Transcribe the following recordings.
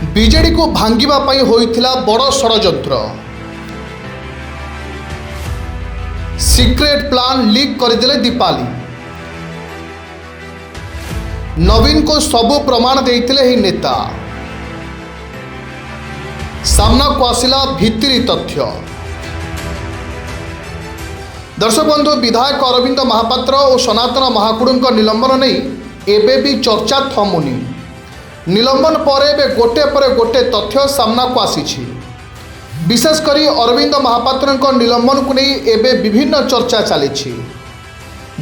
BJD को भांगिबा पई होइथिला बड़ षड़यंत्र। सीक्रेट प्लान लीक करदेले दीपाली। नवीन को सबु प्रमाण देइथिले ही नेता। सामना को आसिला भित्तिरी तथ्य। दर्शक बंधु, विधायक अरविंद महापात्र और सनातन महाकुड़ों निलंबन नहीं एबे भी चर्चा थमुनी। निलंबन पर एबे गोटे पर गोटे तथ्य सामना को आसी। विशेषकर अरविंद महापात्र निलंबन को नहीं एबे विभिन्न चर्चा चली।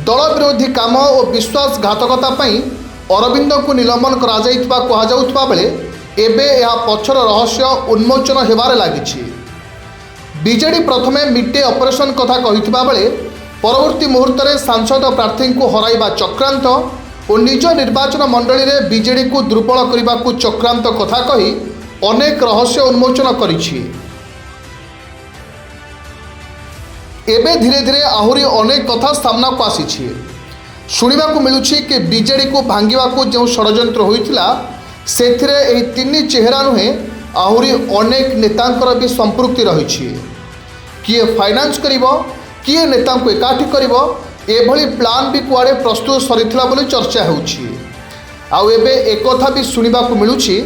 दल विरोधी काम और विश्वासघातकता अरविंद को निलंबन कहुवा बेले एबे यह पछर रहस्य उन्मोचन होबार लगी। बीजेडी प्रथमे मिड डे ऑपरेशन कथा कहिथिबा बेले परवर्ती मुहूर्त में सांसद प्रार्थी को हराइबा चक्रांत और निज निर्वाचन मंडली में बीजेडी को दुर्बल करने को चक्रांत कथा कही अनेक रहस्य उन्मोचन करिछि। एबे धीरे धीरे आहुरी अनेक कथा सामना को आसी। शुणा को मिलूछि कि बीजेडी को भांगिबा को जो षड़यंत्र होइथिला सेथिरे एही तीन चेहरा नुहे आहुरी अनेक नेतांकर भी संपृक्ति रही। किए फाइनान्स करिवो, किए नेता को एकाठी करिवो, एभली प्लान भी कुआड़े प्रस्तुत सरीथिला बोली चर्चा होउछि। आउ एबे एक कथा भी शुणा को मिलूछि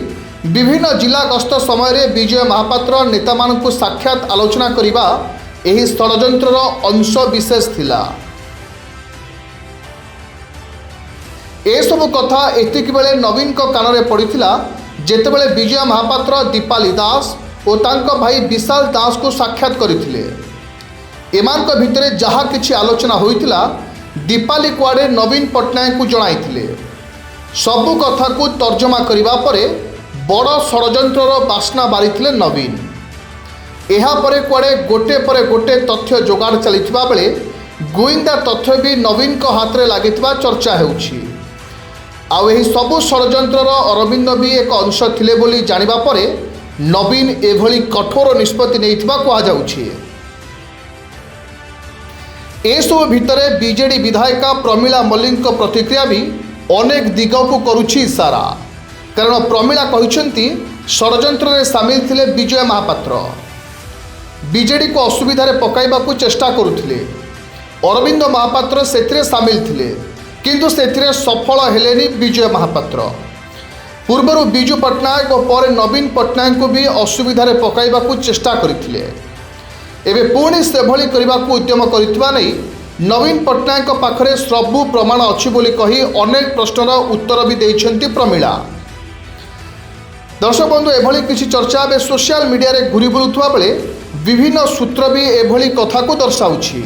विभिन्न जिला गस्त समय विजय महापात्र नेता मानकु साक्षात आलोचना करिबा एही षड़यंत्रर अंश विशेष थिला। ए सब कथा एतिक बेले नवीन को कान में पड़ीथिला जेतेबेले विजय महापात्र दीपाली दास और तांको भाई विशाल दास को साक्षात करथिले। एमानक भितरे जहा किछि आलोचना होइथिला दीपाली कुआडे नवीन पट्टनायक को जणाइथिले। सबु कथा को तर्जमा करिबा परे बड़ षड़यंत्रर बास्ना बारिथिले नवीन। एहा परे कुआडे गोटे परे गोटे तथ्य जोगाड़ चलिथिबा बेले गोइंदा तथ्य भी नवीन को हाथ रे लागिथिबा चर्चा हेउछि। आउ एही सबु षड़यंत्रर अरविंद भी एक अंश थिले बोली जानिबा परे नवीन एभली कठोर निष्पत्ति नैथिबा कहा जाउछि। ए सब भितरे बीजेडी विधायिका प्रमीला मल्लिक प्रतिक्रिया भी अनेक दिग को करुछि इशारा। कारण प्रमीला कहिसेंती षड़यंत्र रे सामिल थिले विजय महापात्र। बीजेडी को असुविधा पकाइबा को चेष्टा करुथिले। अरविंद महापात्र सेथिरे सामिल थिले किंतु सेथिरे सफल हेलेनी विजय महापात्र। पूर्वर विजु पट्टनायक और पर नवीन पट्टनायक को भी असुविधा पकाइबा को चेष्टा करथिले। एबे पुणी सेभली करबा को उद्यम करितबा नै नवीन पट्टनायक पाखरे सबु प्रमाण अछि बोली कही अनेक प्रश्नर उत्तर भी देइछंती प्रमीला। दर्शक बंधु, एभली किछि चर्चा बे सोशल मीडिया रे घुरी बुलुथुवा बेले विभिन्न सूत्र भी एभली कथा को दर्शाउछि।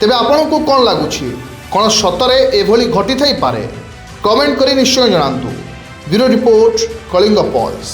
तेबे आपन को कोन लागुछि? कोन सतरे एभली घटी थाई पारे? कमेंट करी निश्चय जणांतु। Bureau report, Kalinga pulse.